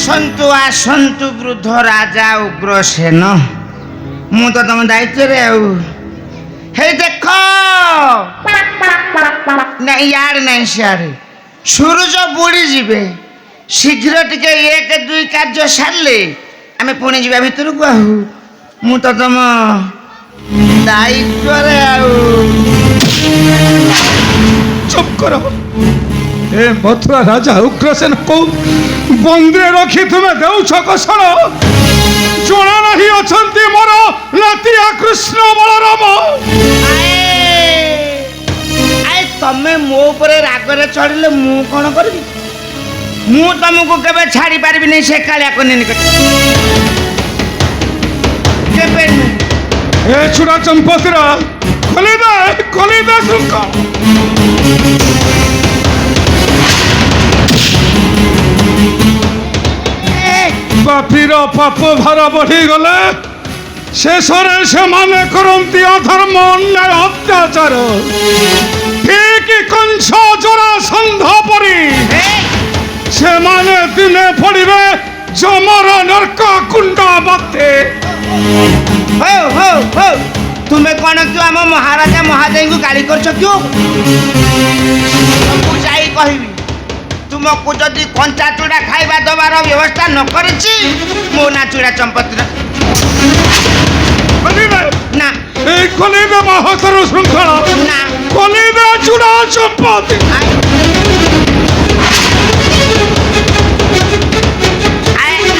ଆସନ୍ତୁ ଆସନ୍ତୁ ବୃଦ୍ଧ ରାଜା ଉଗ୍ରସେନ, ମୁଁ ତ ତମ ଦାୟିତ୍ୱରେ ଆଉ। ହେଇ ଦେଖ, ନାଇଁ ଇଆଡ଼େ ନାଇଁ ସିଆଡ଼େ, ସୂରୁଜ ବୁଡ଼ି ଯିବେ। ଶୀଘ୍ର ଟିକେ 1-2 କାର୍ଯ୍ୟ ସାରିଲେ ଆମେ ପୁଣି ଯିବା ଭିତରକୁ। ଆଉ ମୁଁ ତ ତମ ଦାୟିତ୍ୱରେ ଆଉ। ଚୁପ୍ କର। ଏ ମଥୁରା ରାଜା ଉଗ୍ରସେନକୁ ବନ୍ଦୀରେ ରଖି ତୁମେ ଦେଉଛ କଷଣ। ଜଣା ନାହିଁ ଅଛନ୍ତି ମୋର ନାତିଆ କୃଷ୍ଣ ବଳରାମ। ତମେ ମୋ ଉପରେ ରାଗରେ ଚଢିଲେ ମୁଁ କଣ କରିବି? ମୁଁ ତମକୁ କେବେ ଛାଡି ପାରିବିନି ସେ କାଳିଆ କନ୍ୟା ନିକଟରେ, କେବେ ନୁହେଁ। ଏ ଛୁଡ଼ା ଚମ୍ପତିରା, ଖୋଲିଦେ ଶୁଳ୍କ। ପାପୀର ପାପ ଭାର ବଢିଗଲେ ଶେଷରେ ସେମାନେ କରନ୍ତି ଅଧର୍ମ, ଅନ୍ୟାୟ, ଅତ୍ୟାଚାର। ଠିକ କଂସ ଜରାସନ୍ଧ ପରି ସେମାନେ ଦିନେ ପଡ଼ିବେ ଯମର ନର୍କ କୁଣ୍ଡ ମତେ। ହଉ ହଉ ହଉ, ତୁମେ କଣ କିଉ ଆମ ମହାରାଜା ମହାଦେବଙ୍କୁ ଗାଳି କରୁଛ କିଉ? ମୁଁ ଯାଇ କହିବି, ତୁମକୁ ଯଦି କଞ୍ଚା ଚୁଡ଼ା ଖାଇବା ଦେବାର ବ୍ୟବସ୍ଥା ନ କରିଛି, ମୋ ନା ଚୁଡ଼ା ଚମ୍ପତିର। ନା ଖୋଲିଦେ ମହାସର ଶୃଙ୍ଖଳ, ନା ଖୋଲିଦେ ଚୁଡ଼ା ଚମ୍ପତି।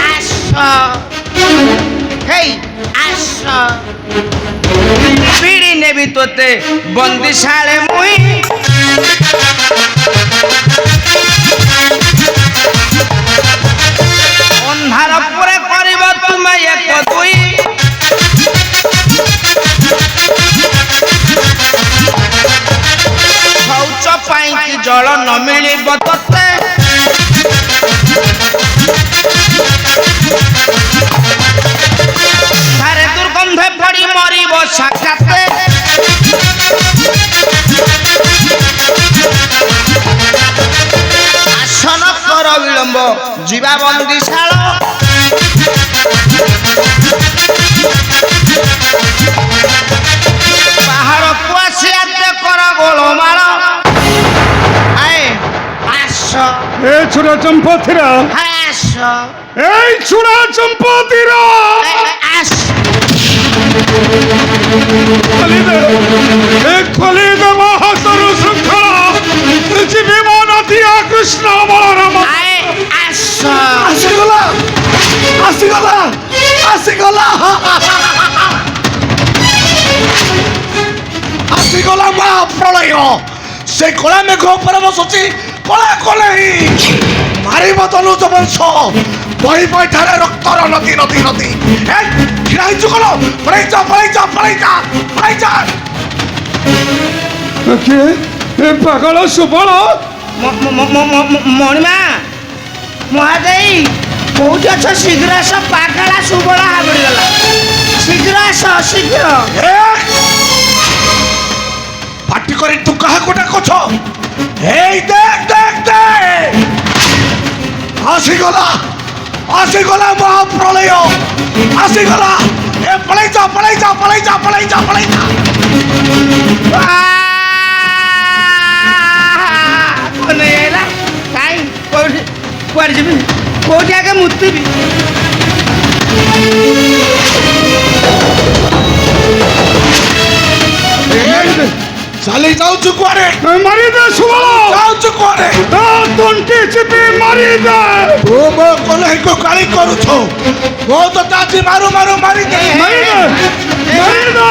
ଆସ, ହେଇ ଆସ, ପିଡ଼ି ନେବି ତୋତେ ବନ୍ଦିଶାଳେ ମୁଇଁ। ଅନ୍ଧାର ପରେ କରିବ ତୁମେ 1-2। ଶୌଚ ପାଇଁ କି ଜଳ ନ ମିଳିବ ତତେ, ଧାରେ ଦୁର୍ଗନ୍ଧେ ପଡ଼ି ମରିବ ସାକ୍ଷାତେ। ଆସନ କର ବିଳମ୍ବ ଯିବା ବନ୍ଦିଶାଳ। ପାହାଡ଼କୁ ଆସି ଆତେ କର ଗୋଳମାଳ। ଆସ ଏ ଛୁଡ଼ା ଚମ୍ପତିର, ଆସ, এই ছুড়া চম্পতির আস। খলিদে মহাসরু শৃঙ্খলা জীবে মনাতিয়া কৃষ্ণ বলরাম। আস, আসিগলা আসিগলা আসিগলা আসিগলা মা প্রলয়। সে কলা মেঘ উপরে বসুছি, কলা কলেই মারিব তনুজ বংশ। বই বই ধারে রক্তর নদী নদী নদী। ঘিরাইছু কল, পড়াই যা পড়াই যা পড়াই যা পড়াই যা। কে এ পাগল সুবল? মণিমা, মহাদেই কোଉଠି ଅଛ? ଶୀଘ୍ର ଆସ, ପାଗଳା ସୁବଳ ହାବୁଡ଼ିଗଲା। ଶୀଘ୍ର ଆସ, ଶୀଘ୍ର। পাটি করে তু কাহাকু ডাকছ? এই দেখ দেখ দেখ, আসিগলা আসিগলা মহাপ্রলয় আসিগলা। এ পলাই যা পলাই যা পলাই যা পলাই যা পলাই যা। କାଇଁ କୋଉଠି କୁଆଡ଼େ ଯିବି? କୋଉଠି ଆଗେ ମୁତିବି? চালি যাওছু কুয়ারে? মারি দে সুবল। যাওছু কুয়ারে? তন্টি চিপি মারি দে। ও মো কলহিকু গালি করুছ, ও তো তাজি মারু মারু মারি দে। মারি দে মারি দে।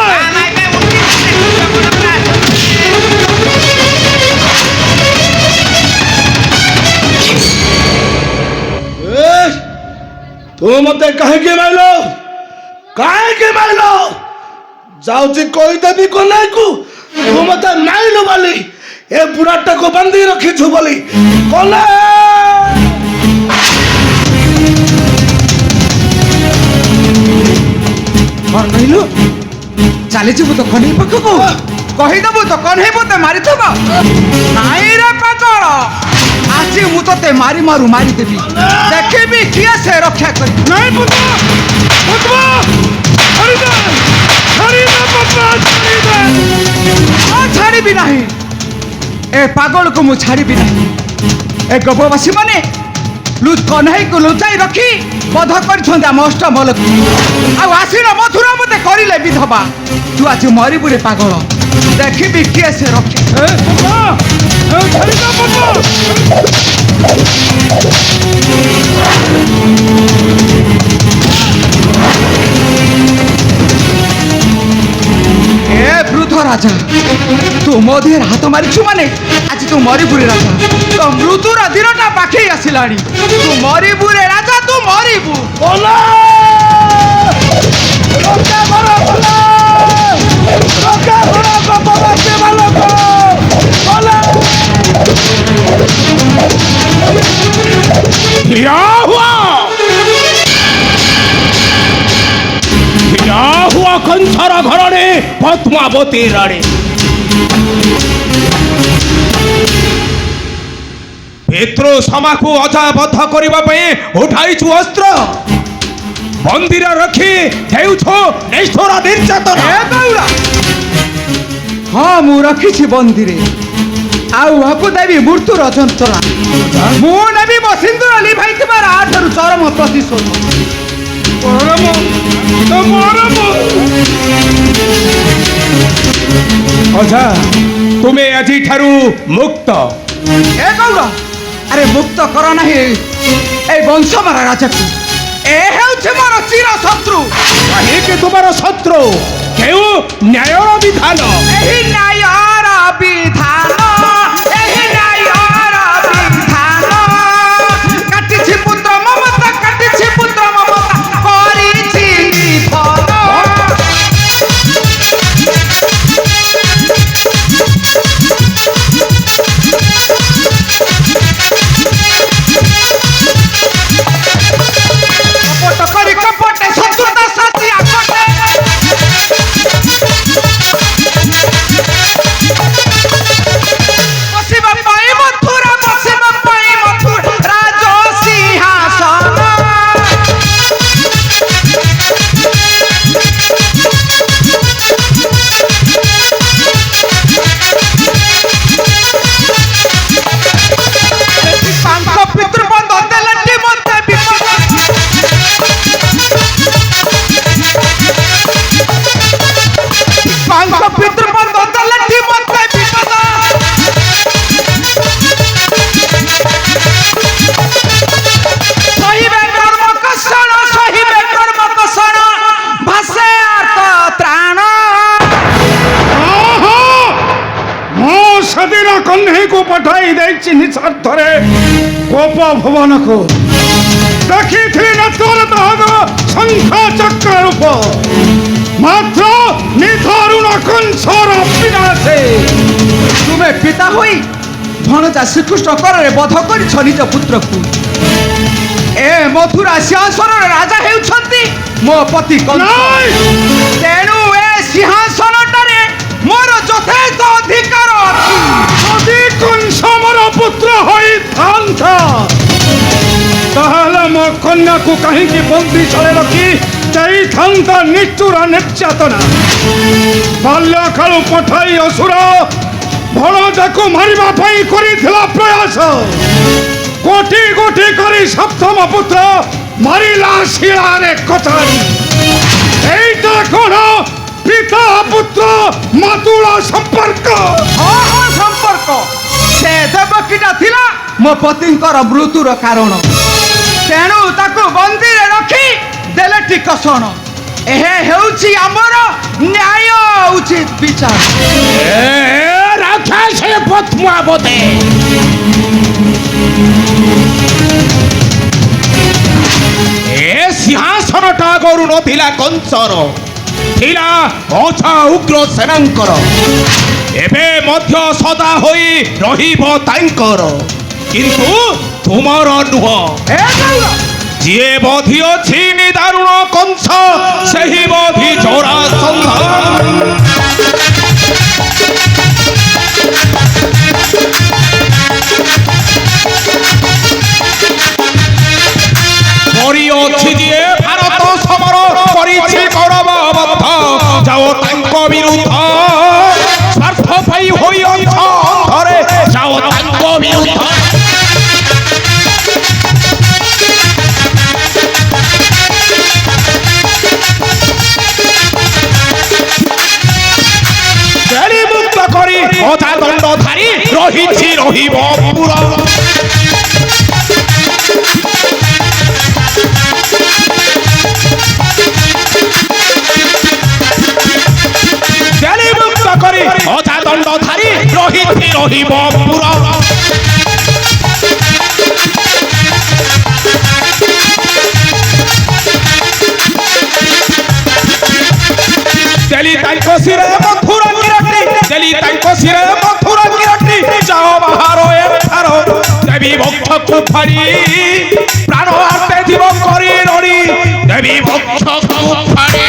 तू मते कहीं मारलो? कहीं मारलो? जाऊची कोई देवी को नहीं को तू मते मारलो बोली ए बुढ़ाटा को बंदी रखी छु बोली कोने कौन कहलु? चली जीवु तो कन्हई पाखकु कही देबु तो कन्हई मते मारी थबो। नाई रे पागल, आज मु তোতে মারি মারু মারি দেবি দেখিবি কিয়ে সে রক্ষা করি নাই পুত্র পুত্র ছাড়ি দে পুত্র ছাড়ি দে ছাড়িবি ନାହିଁ ଏ ପାଗଳକୁ ମୁଁ ଛାଡ଼ିବି ନାହିଁ ଏ ଗୋପବାସୀ ମାନେ କହ୍ନେଇକୁ ଲୁଚାଇ ରଖି ବଧ କରିଛନ୍ତି ଆମ ଅଷ୍ଟମଲକୁ ଆଉ ଆସିନ ମଥୁରା ମତେ କରିଲେ ବିଧବା ତୁ ଆଜି ମରିବୁ ରେ ପାଗଳ ଦେଖିବି କିଏ ସେ ରଖେ ଏ ବୃଦ୍ଧ ରାଜା ତୁ ମୋ ଦେହରେ ହାତ ମାରିଛୁ ମାନେ ଆଜି ତୁ ମରିବୁ ରେ ରାଜା ତ ମୃତ୍ୟୁର ଦିନଟା ପାଖେଇ ଆସିଲାଣି ତୁ ମରିବୁ ରେ ରାଜା ତୁ ମରିବୁ हुआ कंसर घरणे पद्मावती राणी पितृ समाकु अजाबद्ध करने उठाईछु अस्त्र मंदिर रखी देउछो निष्ठुर निर्यातना ଏ ଗୌରା ହଁ ମୁଁ ରଖିଛି ବନ୍ଦିରେ ଆଉ ହକୁ ଦେବି ମୃତ୍ୟୁର ଯନ୍ତ୍ରଣା ମୁଁ ନେବି ମୋ ସିନ୍ଦୁର ଲିଭାଇଥିବାର ଆଠାରୁ ଚରମ ପ୍ରତିଶୋଧ अजा तुम्हें আজি ठारू मुक्त ए गौर अरे मुक्त कर नाही ए वंशमारा राजाକୁ ए ହେଉଛି ମୋର ଚିର ଶତ୍ରୁ କାହିଁକି ତୁମର ଶତ୍ରୁ କେଉଁ ନ୍ୟାୟର ବିଧାନ ଏହି ନ୍ୟାୟର ବିଧାନ ଏହି ନ୍ୟାୟର ବିଧାନ କାଟିଛି ପୁତ୍ର ମମତା କାଟିଛି ପୁତ୍ର ମମତା କରିଛି ନିଧନ କପଟ କରି କପଟେ ଶତ୍ରୁତା ସାଥି ଆକଟେ ବସିବା ପାଇଁ ମଥୁରା ରାଜ ସିଂହାସନ ତାଙ୍କ ପିତୃବନ୍ଧ ଦେଲେଟି ମୋତେ ବିପଦ ତାଙ୍କ ପିତୃବନ୍ଧ ଦେଲେଟି ମୋତେ ବିପଦ ସହିବେ କର୍ମ କଷଣ ଭାସେ ଆର୍ତ ତ୍ରାଣ ମୁଁ ସେଦିନ କହ୍ନେଇ को पठाई ଦେଇଛି ନିଃସ୍ୱାର୍ଥରେ ଗୋପ ଭୁବନକୁ ଦେଖିଥିଲି ନା ତୋର ଦାଗ ଶଙ୍ଖ ଚକ୍ର ରୂପ ମାତ୍ର ନିଧରୁଣ କଂସର ବିନାଶେ ତୁମେ ପିତା ହୋଇ ଭଣଜା ଶ୍ରୀକୃଷ୍ଣ କରରେ ବଧ କରିଛ ନିଜ ପୁତ୍ରକୁ ଏ ମଥୁରା ସିଂହାସନର ରାଜା ହେଉଛନ୍ତି ମୋ ପତି କଂସ ନାଇଁ ତେଣୁ ଏ ସିଂହାସନଟାରେ ମୋର ଯଥେଷ୍ଟ ଅଧିକାର ଅଛି ଯଦି କଂସ ମୋର ପୁତ୍ର ହୋଇଥାନ୍ତା ତାହେଲେ ମୋ କନ୍ୟାକୁ କାହିଁକି ବନ୍ଦିଶାଳେ ରଖି ଯାଇଥାନ୍ତା ନିଷ୍ଠୁର ନିର୍ଯାତନା ବାଲ୍ୟକାଳୁ ପଠାଇ ଅସୁର ଭଣଜାକୁ ମାରିବା ପାଇଁ କରିଥିଲା ପ୍ରୟାସ କୋଟି କୋଟି କରି ସପ୍ତମ ପୁତ୍ର ମାରିଲା ଶିଳାରେ କଚାଡ଼ି এইটা কোন পিতা পুত্র মাতুଳ ସମ୍ପର୍କ ହଁ ସମ୍ପର୍କ ସେ ଦେବକୀଟା ଥିଲା ମୋ ପତିଙ୍କର ମୃତ୍ୟୁର କାରଣ ତେଣୁ ତାକୁ ବନ୍ଦୀରେ ରଖି ଦେଲେ ଟିକସଣ ଏହା ହେଉଛି ଆମର ନ୍ୟାୟ ଉଚିତ ବିଚାର ରାକ୍ଷସ ପଦ୍ମାବତୀ ଏ ସିଂହାସନଟା ଆଗରୁ ନଥିଲା କଂସର ଥିଲା ଅଛା ଉଗ୍ର ସେନାଙ୍କର ଏବେ ମଧ୍ୟ ସଦା ହୋଇ ରହିବ ତାଙ୍କର କିନ୍ତୁ ତୁମର ନୁହଁ ଏ ଗୌର ଯିଏ ବଧି ଅଛି ନିଦାରୁଣ କଂସ ସେହି ବଧି ଜରାସନ୍ଧ ଅଛି ଯିଏ ଭାରତ ସମର କରିଛି ଗୌରବବଦ୍ଧ ଯାଅ ତାଙ୍କ ବିରୁଦ୍ଧ ସ୍ୱାର୍ଥ ପାଇଁ ହୋଇ ଅଛ ଅନ୍ଧରେ ଯାଅ ତାଙ୍କ ବିରୁଦ୍ଧ ଜେଳି ମୁକ୍ତ କରି ଅଧା ଦଣ୍ଡଧାରୀ ରହିଛି ରହିବ ପୁରା ଜେଳି ମୁକ୍ତ କରି ଅଧା ଦଣ୍ଡଧାରୀ ରହିଛି ରହିବ ପୁରା ଦେଲି ତାଙ୍କ ଶିରେ ମଥୁରା କିରାଟି ଦେଲି ତାଙ୍କ ଶିରେ ମଥୁରା କିରାଟି ଯାଅ ବାହାର ଏଠାର ଦେବୀ ବକ୍ଷକୁ ଫାଡ଼ି ପ୍ରାଣ ଆର୍ତେ ଯିବ କରି ରଡ଼ି ଦେବୀ ବକ୍ଷକୁ ଫାଡ଼ି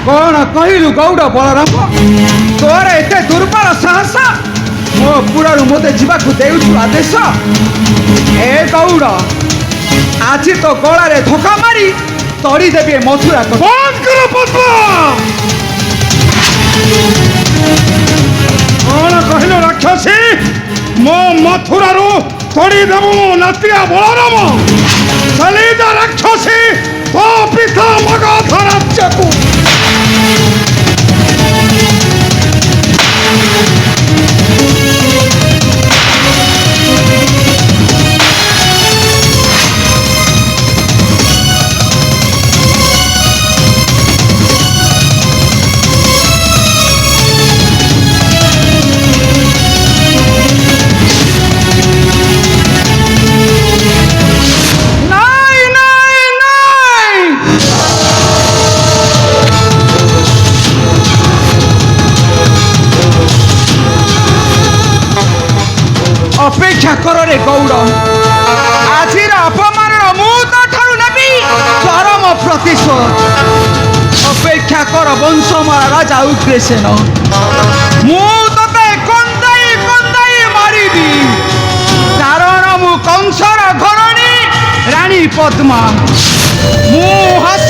କଣ କହିଲୁ ଗୌଡ଼ ବଳରାମ ତୋର ଏତେ ଦୁର୍ବଳ ସାହସ ମୋ ପୁରରୁ ମୋତେ ଯିବାକୁ ଦେଉଛୁ ଆଦେଶ ଏ ଗୌଡ଼ ଆଜି ତ ଗଳାରେ ଧୋକା ମାରି ତଡ଼ି ଦେବି ଏ ମଥୁରା କଥା। କଣ କହିଲ ରାକ୍ଷସୀ ମୋ ମଥୁରାରୁ ତୋଡ଼ି ଦେବୁ ମୋ ନାତିଆ ବଳରାମ ଚାଲିଯା ରାକ୍ଷସୀ ତୋ ପିତା ମଗଧ ରାଜ୍ୟକୁ ନାଇଁ ନାଇଁ ନାଇଁ ଅପେକ୍ଷା କରରେ ଗୌଡ଼ ଆଜିର ଅପମାନର ମୁଁ ତୋ ଠାରୁ ନେବି ଚରମ ପ୍ରତିଶୋଧ ଅପେକ୍ଷା କର ବଂଶମରା ରାଜା ଉଗ୍ରସେନ ମୁଁ ତୋତେ କନ୍ଦାଇ କନ୍ଦାଇ ମାରିବି କାରଣ ମୁଁ କଂସର ଘରଣୀ ରାଣୀ ପଦ୍ମା ମୁଁ ହାସ